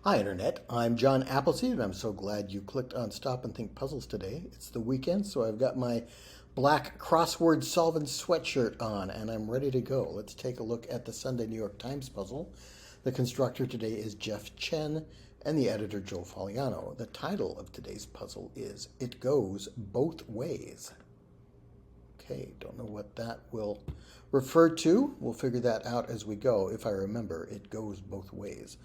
Hi, Internet. I'm John Appleseed, and I'm so glad you clicked on Stop and Think Puzzles today. It's the weekend, so I've got my black crossword solving sweatshirt on, and I'm ready to go. Let's take a look at the Sunday New York Times puzzle. The constructor today is Jeff Chen, and the editor Joe Faliano. The title of today's puzzle is It Goes Both Ways. Okay, don't know what that will refer to. We'll figure that out as we go. If I remember, it goes both ways.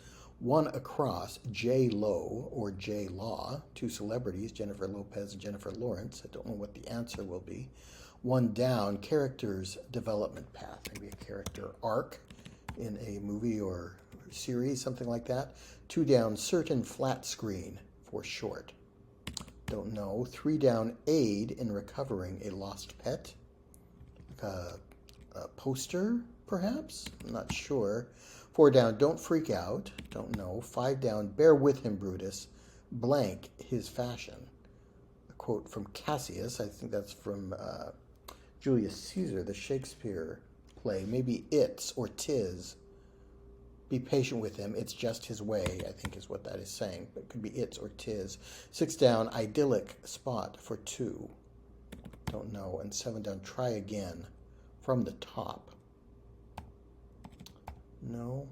One across, J. Lo or J. Law, two celebrities, Jennifer Lopez and Jennifer Lawrence. I don't know what the answer will be. One down, character's development path, maybe a character arc in a movie or series, something like that. Two down, certain flat screen for short. Don't know. Three down, aid in recovering a lost pet. A poster, perhaps? I'm not sure. Four down, don't freak out. Don't know. Five down, bear with him, Brutus. Blank his fashion. A quote from Cassius. I think that's from Julius Caesar, the Shakespeare play. Maybe it's or tis. Be patient with him. It's just his way, I think is what that is saying. But it could be it's or tis. Six down, idyllic spot for two. Don't know. And seven down, try again from the top. No.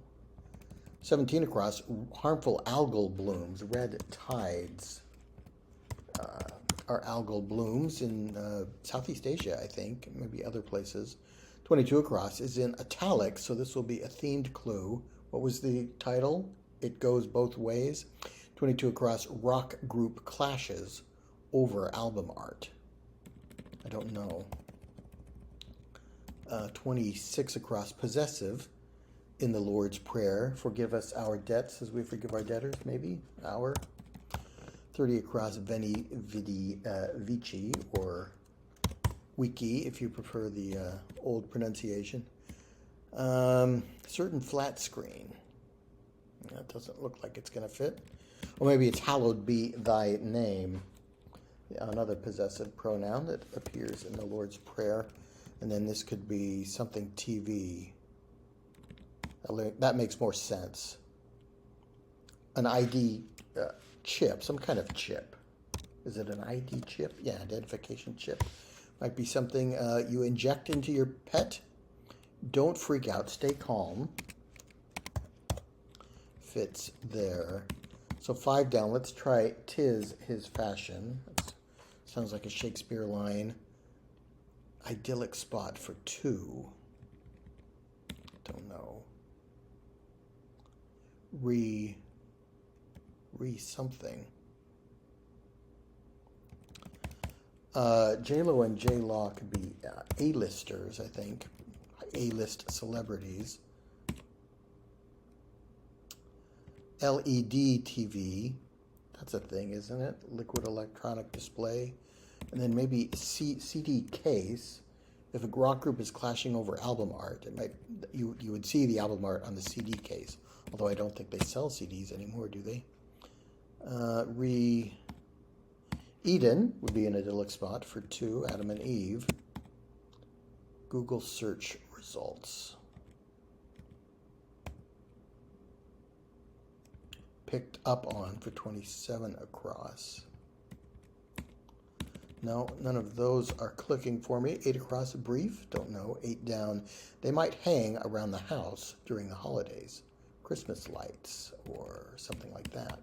17 across, harmful algal blooms, red tides. Are algal blooms in Southeast Asia, I think, maybe other places. 22 across is in italics, so this will be a themed clue. What was the title? It Goes Both Ways. 22 across, rock group clashes over album art. I don't know. 26 across, possessive in the Lord's Prayer. Forgive us our debts as we forgive our debtors, maybe. Our. 30 across, veni, vidi, vici, or wiki, if you prefer the old pronunciation. Certain flat screen. That doesn't look like it's going to fit. Or maybe it's hallowed be thy name. Another possessive pronoun that appears in the Lord's Prayer. And then this could be something TV. That makes more sense. An ID chip, some kind of chip. Is it an ID chip? Yeah, identification chip. Might be something you inject into your pet. Don't freak out. Stay calm. Fits there. So five down. Let's try tis his fashion. That sounds like a Shakespeare line. Idyllic spot for two. Don't know. Re something. J-Lo and J-Law could be A-listers, I think. A-list celebrities. LED TV. That's a thing, isn't it? Liquid electronic display. And then maybe CD case. If a rock group is clashing over album art, it might you would see the album art on the CD case. Although I don't think they sell CDs anymore, do they? Eden would be an idyllic spot for two, Adam and Eve. Google search results. Picked up on for 27 across. No, none of those are clicking for me. 8 across, brief, don't know. 8 down, they might hang around the house during the holidays. Christmas lights or something like that.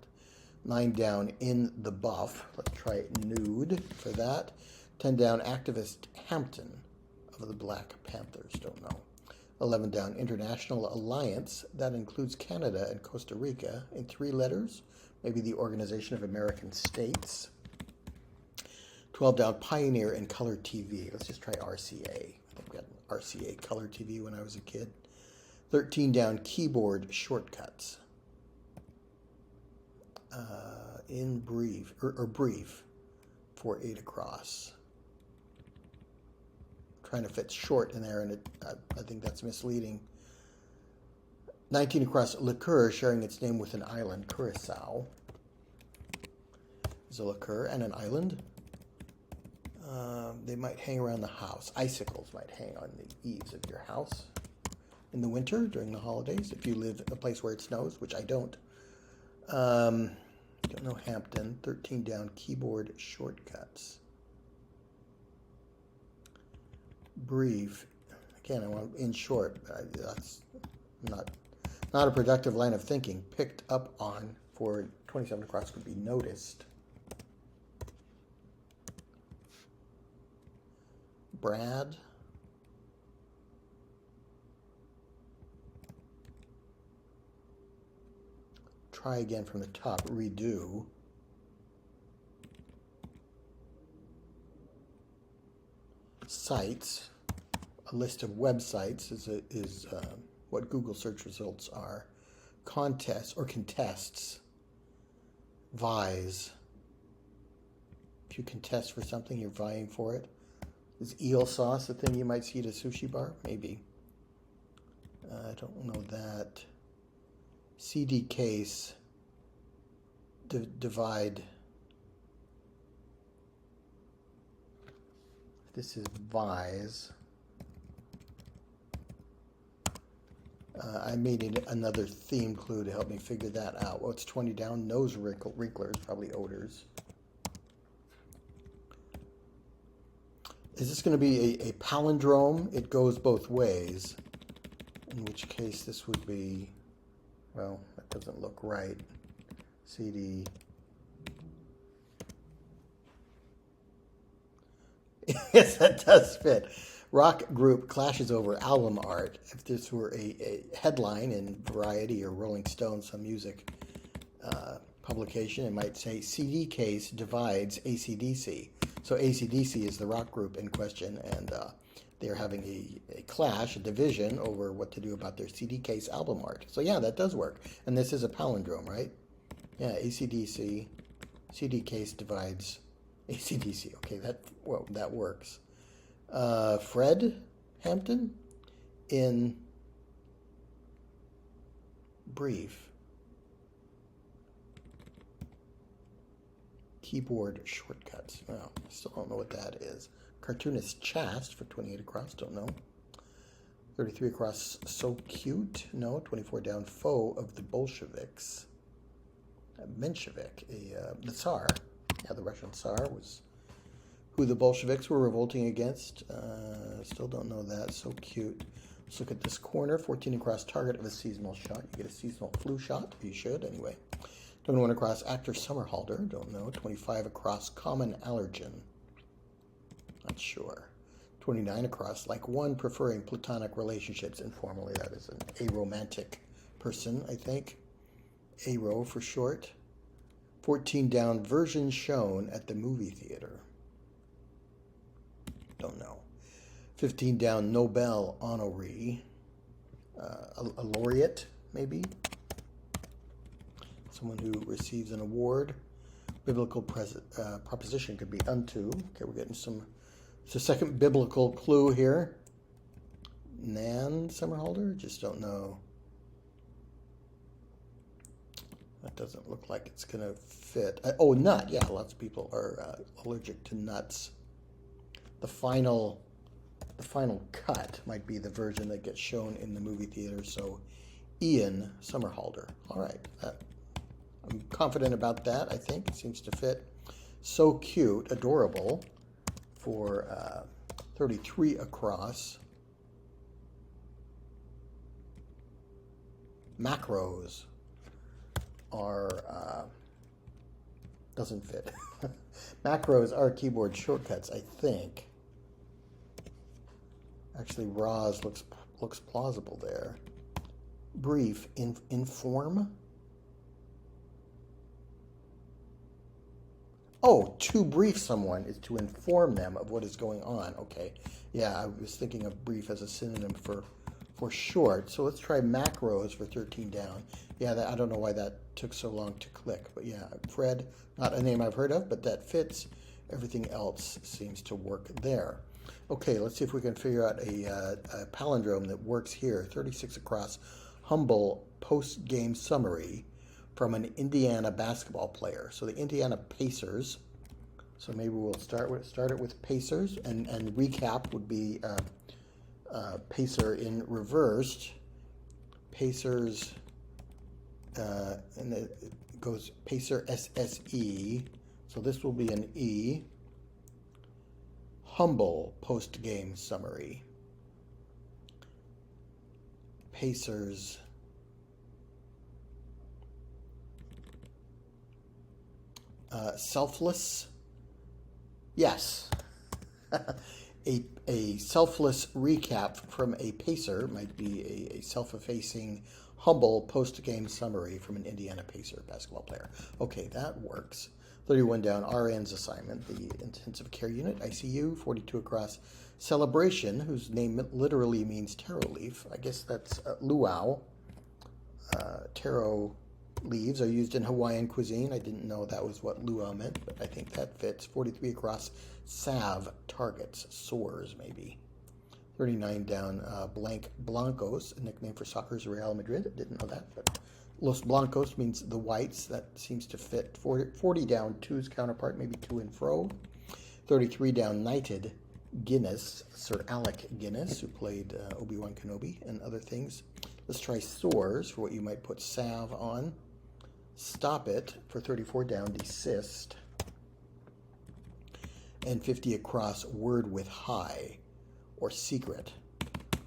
9 down, in the buff. Let's try nude for that. 10 down, activist Hampton of the Black Panthers, don't know. 11 down, international alliance. That includes Canada and Costa Rica in 3 letters. Maybe the Organization of American States. 12 down, pioneer in color TV. Let's just try RCA. I think we had RCA color TV when I was a kid. 13 down, keyboard shortcuts. In brief, or brief for 8 across. Trying to fit short in there, and I think that's misleading. 19 across, liqueur sharing its name with an island, Curacao. Is a liqueur and an island. They might hang around the house. Icicles might hang on the eaves of your house in the winter during the holidays, if you live a place where it snows, which I don't. Don't know Hampton. 13 down, keyboard shortcuts. Brief. Again, I want in short. That's not a productive line of thinking. Picked up on for 27 across could be noticed. Brad. Try again from the top. Redo. Sites. A list of websites is what Google search results are. Contests or contests. Vies. If you contest for something, you're vying for it. Is eel sauce a thing you might see at a sushi bar? Maybe. I don't know that. CD case. Divide. This is Vise. I made another theme clue to help me figure that out. Well, it's 20 down. Nose wrinklers, probably odors. Is this going to be a palindrome? It goes both ways. In which case this would be, well, that doesn't look right. CD. Yes, that does fit. Rock group clashes over album art. If this were a headline in Variety or Rolling Stone, some music publication, it might say CD case divides AC/DC. So AC/DC is the rock group in question, and they're having a clash, a division over what to do about their CD case album art. So yeah, that does work. And this is a palindrome, right? Yeah, AC/DC, CD case divides AC/DC. Okay, that works. Fred Hampton in brief. Keyboard shortcuts. Well, I still don't know what that is. Cartoonist Chast for 28 across, don't know. 33 across, so cute. No, 24 down, foe of the Bolsheviks. Menshevik, the Tsar. Yeah, the Russian Tsar was who the Bolsheviks were revolting against. Still don't know that. So cute. Let's look at this corner. 14 across, target of a seasonal shot. You get a seasonal flu shot. You should, anyway. 21 across, actor Summerhalder. Don't know. 25 across, common allergen. Not sure. 29 across, like one preferring platonic relationships informally. That is an aromantic person, I think. Aro for short. 14 down, version shown at the movie theater. Don't know. 15 down, Nobel honoree. A laureate, maybe. Someone who receives an award. Biblical proposition could be unto. Okay, we're getting some. It's a second biblical clue here. Nan Summerhalder? Just don't know. That doesn't look like it's going to fit. Oh, nut. Yeah, lots of people are allergic to nuts. The final cut might be the version that gets shown in the movie theater. So, Ian Summerhalder. All right. I'm confident about that, I think. It seems to fit. So cute, adorable for 33 across. Macros are, doesn't fit. Macros are keyboard shortcuts, I think. Actually, Roz looks plausible there. Brief, inform. Oh, to brief someone is to inform them of what is going on. Okay. Yeah, I was thinking of brief as a synonym for short. So let's try macros for 13 down. Yeah, I don't know why that took so long to click. But yeah, Fred, not a name I've heard of, but that fits. Everything else seems to work there. Okay, let's see if we can figure out a palindrome that works here. 36 across, humble post-game summary from an Indiana basketball player. So the Indiana Pacers. So maybe we'll start it with Pacers, and recap would be Pacer in reversed. Pacers, and it goes Pacer SSE. So this will be an E. Humble post-game summary. Pacers. Selfless. Yes. a selfless recap from a Pacer might be a self-effacing, humble post-game summary from an Indiana Pacer basketball player. Okay, that works. 31 down, RN's assignment, the intensive care unit, ICU. 42 across, celebration, whose name literally means taro leaf. I guess that's luau. Taro leaves are used in Hawaiian cuisine. I didn't know that was what luau meant, but I think that fits. 43 across, salve, targets, sores maybe. 39 down, blank Blancos, a nickname for soccer's Real Madrid. I didn't know that, but Los Blancos means the whites. That seems to fit. 40 down, two's counterpart, maybe to and fro. 33 down, knighted Guinness, Sir Alec Guinness, who played Obi-Wan Kenobi and other things. Let's try sores for what you might put salve on. Stop it for 34 down, desist. And 50 across, word with high or secret.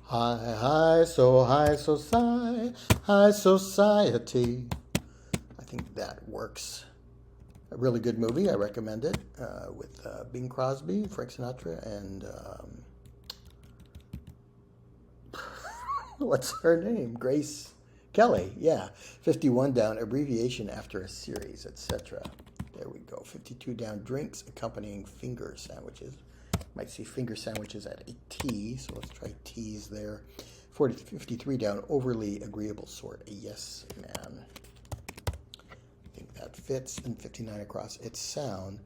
High society. I think that works. A really good movie. I recommend it with Bing Crosby, Frank Sinatra, and what's her name? Grace Kelly. Yeah. 51 down, abbreviation after a series, etc. There we go. 52 down, drinks accompanying finger sandwiches. Might see finger sandwiches at a T, so let's try T's there. 53 down, overly agreeable sort, a yes man. I think that fits. And 59 across, its sound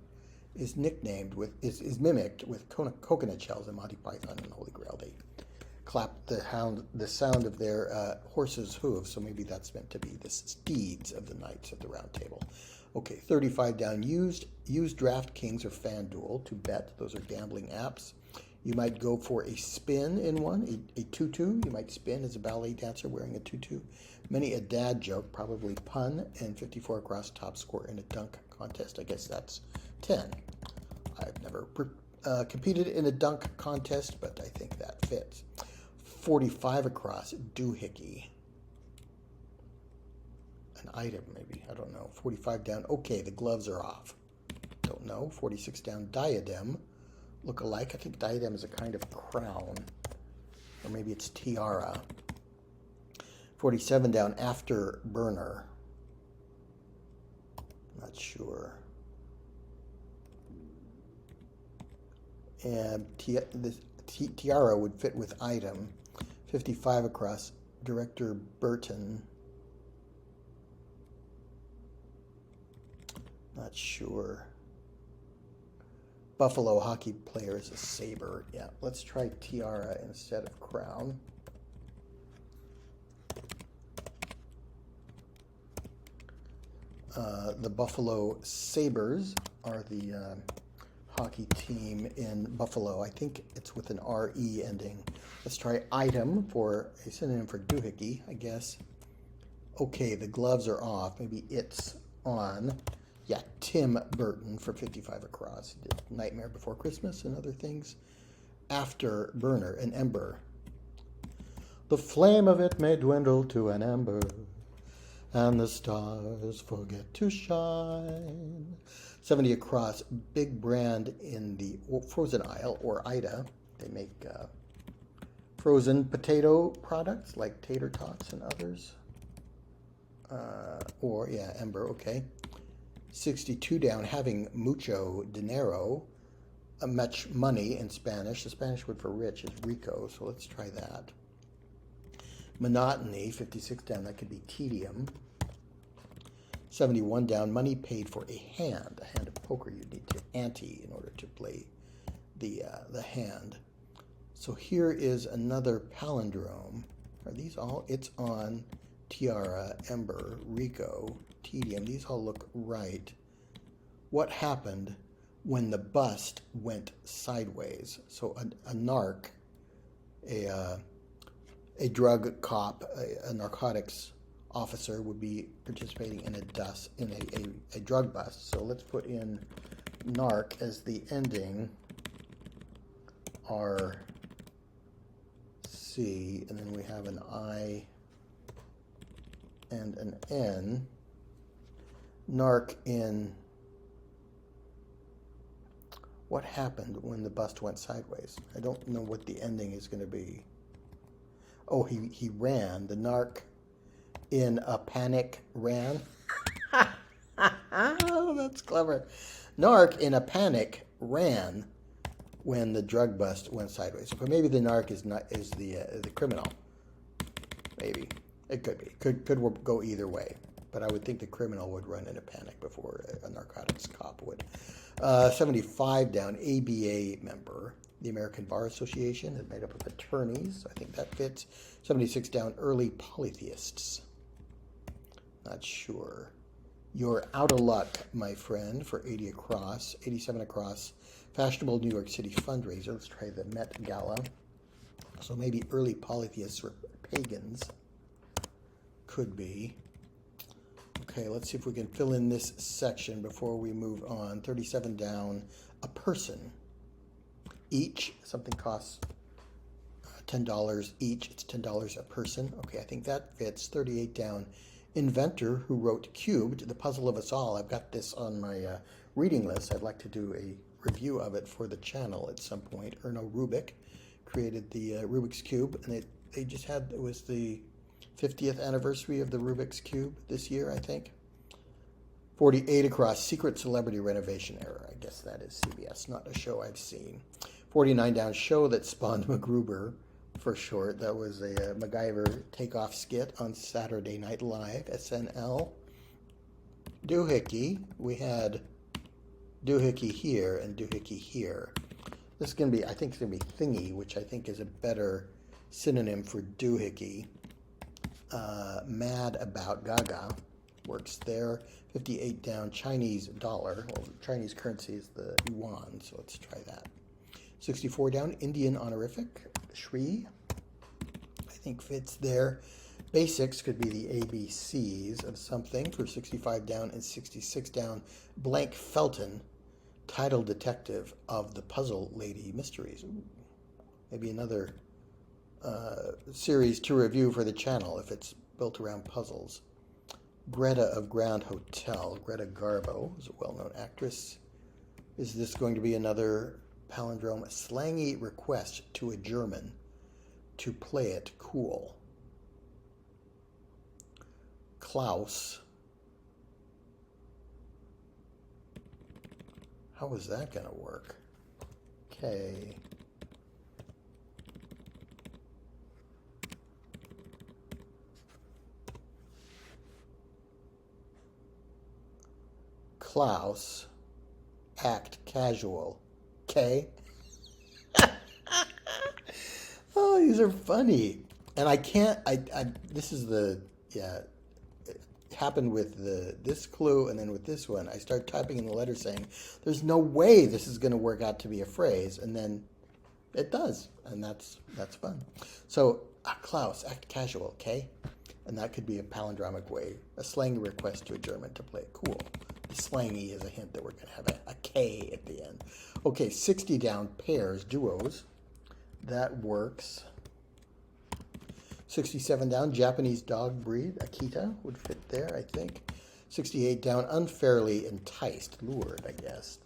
is nicknamed with is mimicked with coconut shells in Monty Python and Holy Grail. They clap the sound of their horses' hooves, so maybe that's meant to be the steeds of the knights of the round table. Okay, 35 down, used DraftKings or FanDuel to bet. Those are gambling apps. You might go for a spin in one, a tutu. You might spin as a ballet dancer wearing a tutu. Many a dad joke, probably pun, and 54 across, top score in a dunk contest. I guess that's 10. I've never competed in a dunk contest, but I think that fits. 45 across, doohickey. An item, maybe. I don't know. 45 down. Okay, the gloves are off. Don't know. 46 down. Diadem. Look alike. I think diadem is a kind of crown. Or maybe it's tiara. 47 down. Afterburner. Not sure. And tiara would fit with item. 55 across. Director Burton. Not sure. Buffalo hockey player is a saber. Yeah, let's try tiara instead of crown. The Buffalo Sabres are the hockey team in Buffalo. I think it's with an R-E ending. Let's try item for a synonym for doohickey, I guess. Okay, the gloves are off. Maybe it's on. Yeah, Tim Burton for 55 across. He did Nightmare Before Christmas and other things. Afterburner, an ember. The flame of it may dwindle to an ember, and the stars forget to shine. 70 across, big brand in the frozen aisle, or Ida. They make frozen potato products like tater tots and others. Ember, okay. 62 down, having mucho dinero, much money in Spanish. The Spanish word for rich is rico, so let's try that. Monotony, 56 down, that could be tedium. 71 down, money paid for a hand of poker. You need to ante in order to play the hand. So here is another palindrome. Are these all? It's on, tiara, ember, rico, tedium. These all look right. What happened when the bust went sideways? So a narc, a drug cop, a narcotics officer would be participating in a drug bust. So let's put in narc as the ending, RC, and then we have an I and an N. Narc in what happened when the bust went sideways. I don't know what the ending is going to be. Oh, he ran. The narc in a panic ran. Oh, that's clever. Narc in a panic ran when the drug bust went sideways. But maybe the narc is the criminal. Maybe it could be. Could go either way. But I would think the criminal would run in a panic before a narcotics cop would. 75 down, ABA member. The American Bar Association is made up of attorneys. I think that fits. 76 down, early polytheists. Not sure. You're out of luck, my friend, for 80 across. 87 across. Fashionable New York City fundraiser. Let's try the Met Gala. So maybe early polytheists or pagans. Could be. Okay, let's see if we can fill in this section before we move on. 37 down, a person. Each, something costs $10 each. It's $10 a person. Okay, I think that fits. 38 down, inventor who wrote Cubed, The Puzzle of Us All. I've got this on my reading list. I'd like to do a review of it for the channel at some point. Erno Rubik created the Rubik's Cube, and it was the 50th anniversary of the Rubik's Cube this year, I think. 48 across, Secret Celebrity Renovation Era. I guess that is CBS, not a show I've seen. 49 down, show that spawned MacGruber, for short. That was a MacGyver takeoff skit on Saturday Night Live, SNL. Doohickey, we had Doohickey here and Doohickey here. This is going to be, I think it's going to be Thingy, which I think is a better synonym for Doohickey. Mad About Gaga works there. 58 down, Chinese dollar. Well, Chinese currency is the yuan, so let's try that. 64 down, Indian honorific. Shri, I think fits there. Basics could be the ABCs of something for 65 down, and 66 down, Blank Felton, title detective of the Puzzle Lady Mysteries. Ooh, maybe another series to review for the channel if it's built around puzzles. Greta of Grand Hotel. Greta Garbo is a well-known actress. Is this going to be another palindrome? A slangy request to a German to play it cool. Klaus. How is that going to work? Okay. Klaus, act casual. Okay. Oh, these are funny. And I can't, this is the, yeah, it happened with this clue and then with this one. I start typing in the letter saying, there's no way this is going to work out to be a phrase. And then it does. And that's fun. So, Klaus, act casual, okay? And that could be a palindromic way, a slangy request to a German to play it cool. The slangy is a hint that we're going to have a K at the end. Okay, 60 down, pairs, duos. That works. 67 down, Japanese dog breed. Akita would fit there, I think. 68 down, unfairly enticed, lured, I guess.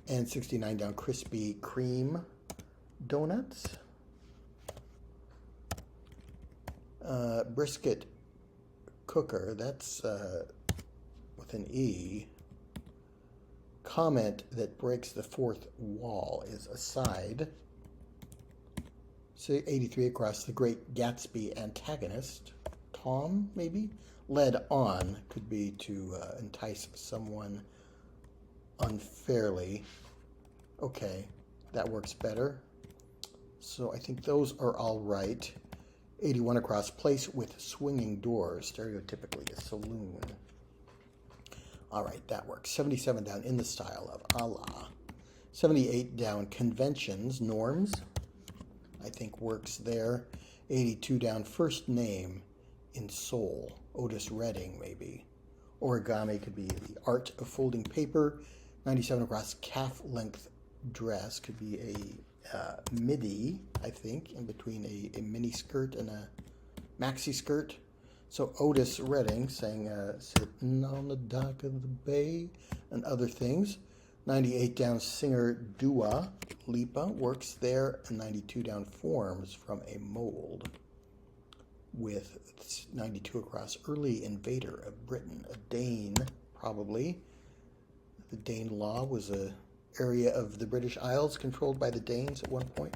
And 69 down, Krispy Kreme donuts. Brisket cooker, that's with an E. Comment that breaks the fourth wall is aside. So 83 across, the Great Gatsby antagonist. Tom, maybe? Led on could be to entice someone unfairly. Okay, that works better. So I think those are all right. 81 across, place with swinging doors, stereotypically a saloon. All right, that works. 77 down, in the style of Allah. 78 down, conventions, norms. I think works there. 82 down, first name in Seoul. Otis Redding, maybe. Origami could be the art of folding paper. 97 across calf-length dress could be a midi, I think, in between a mini skirt and a maxi skirt. So Otis Redding saying sitting on the dock of the bay and other things. 98 down singer Dua Lipa works there, and 92 down forms from a mold. With 92 across early invader of Britain, a Dane probably. The Dane law was a area of the British Isles controlled by the Danes at one point.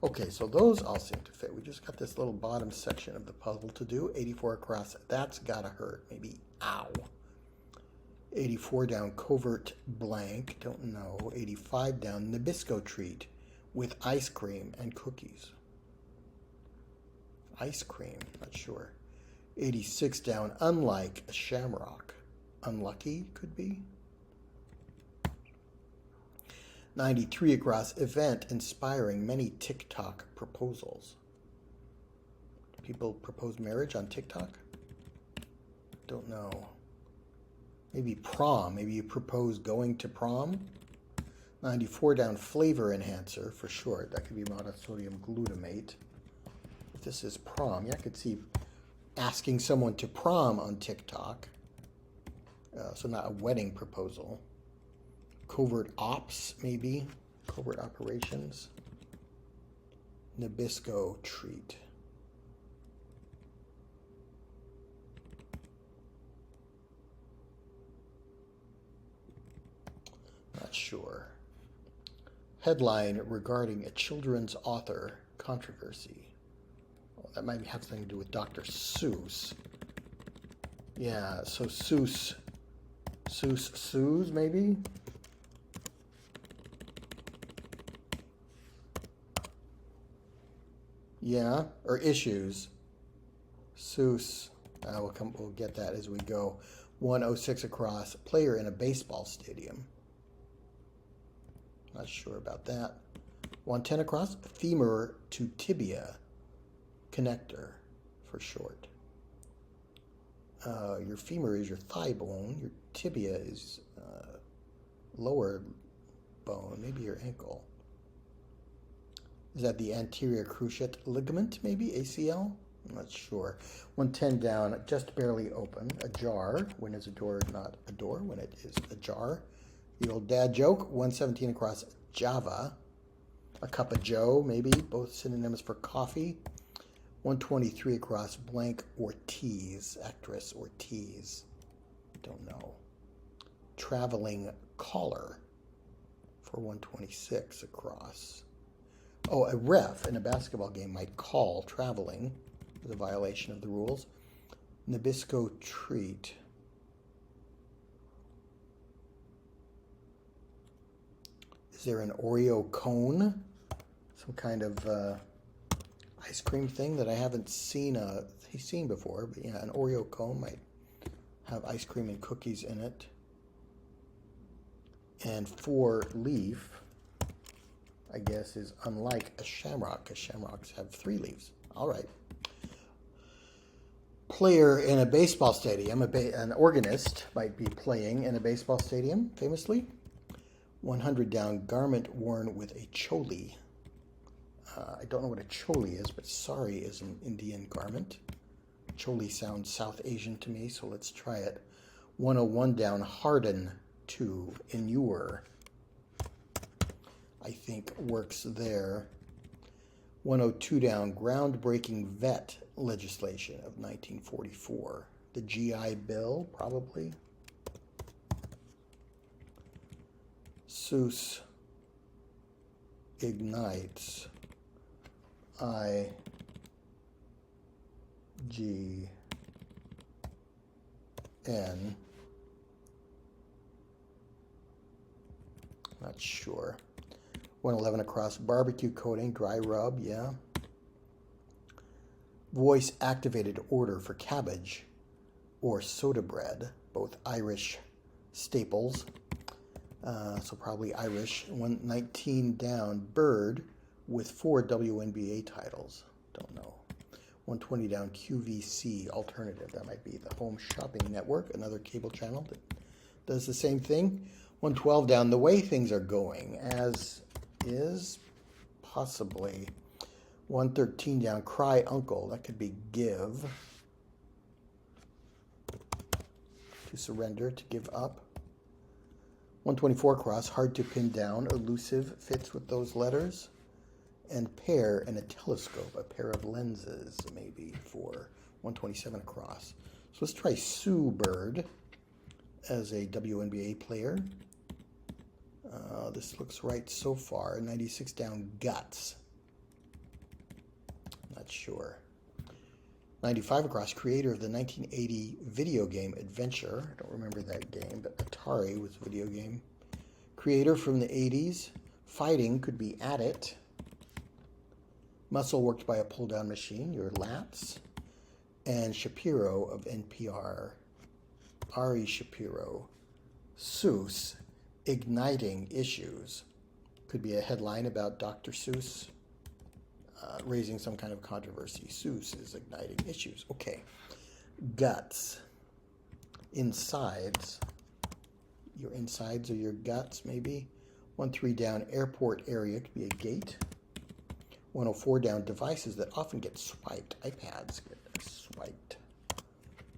Okay, so those all seem to fit. We just got this little bottom section of the puzzle to do. 84 across, that's gotta hurt. Maybe ow. 84 down covert blank, don't know. 85 down Nabisco treat with ice cream and cookies. Ice cream, not sure. 86 down unlike a shamrock. Unlucky could be. 93 across event inspiring many TikTok proposals. People propose marriage on TikTok? Don't know. Maybe prom. Maybe you propose going to prom. 94 down flavor enhancer for short. That could be monosodium glutamate. If this is prom, yeah, I could see asking someone to prom on TikTok. So not a wedding proposal. Covert ops, maybe. Covert operations. Nabisco treat. Not sure. Headline regarding a children's author controversy. Well, that might have something to do with Dr. Seuss. Yeah, so Seuss sues, maybe? Yeah, or issues. Seuss. We'll get that as we go. 106 across. Player in a baseball stadium. Not sure about that. 110 across. Femur to tibia connector for short. Your femur is your thigh bone. Your tibia is lower bone, maybe your ankle. Is that the anterior cruciate ligament, maybe? ACL? I'm not sure. 110 down, just barely open. Ajar. When is a door not a door? When it is ajar. The old dad joke. 117 across Java. A cup of Joe, maybe. Both synonyms for coffee. 123 across blank Ortiz. Actress Ortiz. Don't know. Traveling caller for 126 across. Oh, a ref in a basketball game might call traveling as a violation of the rules. Nabisco treat. Is there an Oreo cone? Some kind of ice cream thing that I haven't seen before. But yeah, an Oreo cone might have ice cream and cookies in it. And 4-leaf, I guess, is unlike a shamrock, because shamrocks have 3 leaves. All right. Player in a baseball stadium. An organist might be playing in a baseball stadium, famously. 100 down, garment worn with a choli. I don't know what a choli is, but sari is an Indian garment. Choli sounds South Asian to me, so let's try it. 101 down, harden to, inure. I think works there. 102 down, groundbreaking vet legislation of 1944. The GI Bill, probably. Seuss ignites. IGN. Not sure. 111 across, barbecue coating, dry rub, yeah. Voice activated order for cabbage or soda bread, both Irish staples. So probably Irish. 119 down, bird with 4 WNBA titles. Don't know. 120 down, QVC alternative. That might be the Home Shopping Network, another cable channel that does the same thing. 112 down, The Way Things Are Going, as is possibly. 113 down, Cry Uncle. That could be Give. To surrender, to give up. 124 across, Hard to Pin Down, Elusive fits with those letters. And Pair and a Telescope, a pair of lenses, maybe, for 127 across. So let's try Sue Bird as a WNBA player. This looks right so far. 96 down, Guts. Not sure. 95 across, creator of the 1980 video game Adventure. I don't remember that game, but Atari was a video game. Creator from the 80s. Fighting could be At It. Muscle worked by a pull-down machine, your lats. And Shapiro of NPR. Ari Shapiro. Seuss, Igniting Issues. Could be a headline about Dr. Seuss raising some kind of controversy. Seuss is igniting issues. Okay. Guts. Insides. Your insides or your guts, maybe. 1-3 down, airport area. Could be a gate. 104 down, devices that often get swiped. iPads get swiped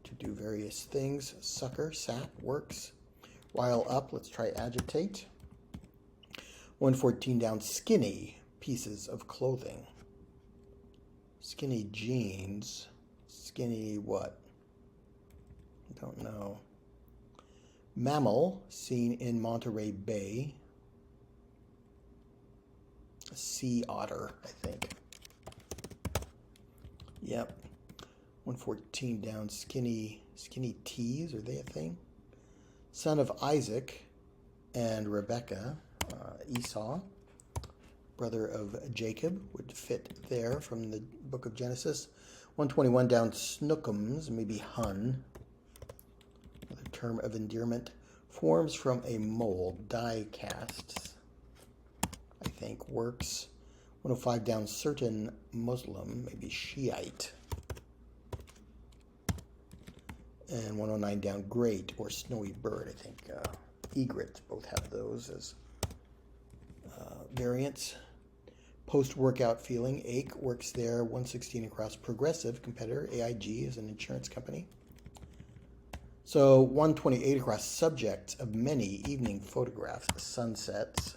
to do various things. Sucker, sat, works. While up, let's try agitate. 114 down, skinny, pieces of clothing. Skinny jeans. Skinny what? I don't know. Mammal, seen in Monterey Bay. A sea otter, I think. Yep. 114 down, skinny tees, are they a thing? Son of Isaac and Rebecca, Esau, brother of Jacob, would fit there from the book of Genesis. 121 down, snookums, maybe Hun, another term of endearment. Forms from a mold, die casts, I think, works. 105 down, certain Muslim, maybe Shiite. And 109 down, great or snowy bird. I think egrets both have those as variants. Post-workout feeling, ache, works there. 116 across, progressive, competitor. AIG is an insurance company. So 128 across, subjects of many evening photographs, sunsets.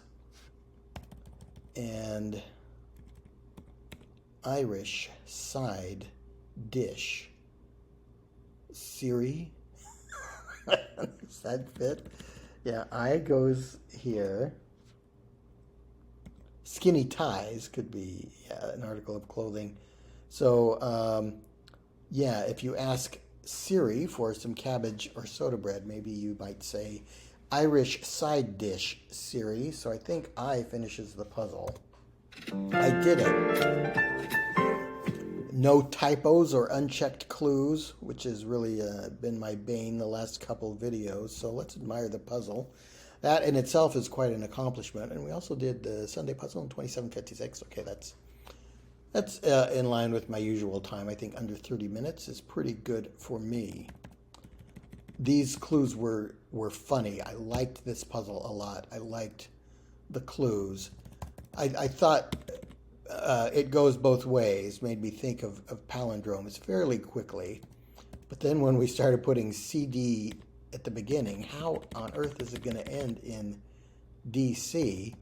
And Irish side dish. Siri. Does that fit? Yeah, I goes here. Skinny ties could be an article of clothing. So, yeah, if you ask Siri for some cabbage or soda bread, maybe you might say, Irish side dish, Siri. So I think I finishes the puzzle. I did it. No typos or unchecked clues, which has really been my bane the last couple of videos. So let's admire the puzzle. That in itself is quite an accomplishment. And we also did the Sunday puzzle in 27:56. Okay, that's in line with my usual time. I think under 30 minutes is pretty good for me. These clues were funny. I liked this puzzle a lot. I liked the clues. I thought it goes both ways, made me think of palindromes fairly quickly. But then when we started putting CD at the beginning, how on earth is it going to end in DC?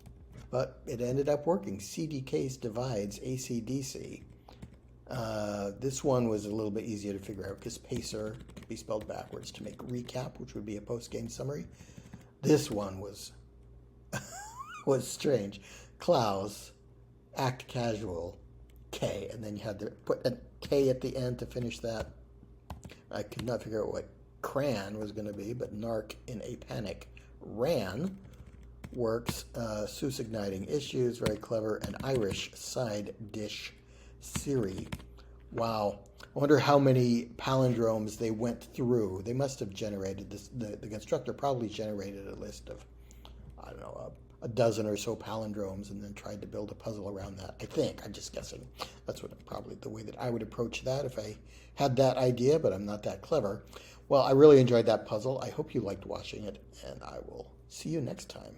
But it ended up working. CDKs divides ACDC. This one was a little bit easier to figure out because pacer could be spelled backwards to make recap, which would be a post-game summary. This one was was strange. Klaus, act casual, K, and then you had to put a K at the end to finish that. I could not figure out what cran was going to be, but narc in a panic ran works. Seuss igniting issues, very clever. An Irish side dish, Siri. Wow. I wonder how many palindromes they went through. They must have generated this. The constructor probably generated a list of, I don't know, a dozen or so palindromes and then tried to build a puzzle around that. I think, I'm just guessing. That's probably the way that I would approach that if I had that idea, but I'm not that clever. Well, I really enjoyed that puzzle. I hope you liked watching it, and I will see you next time.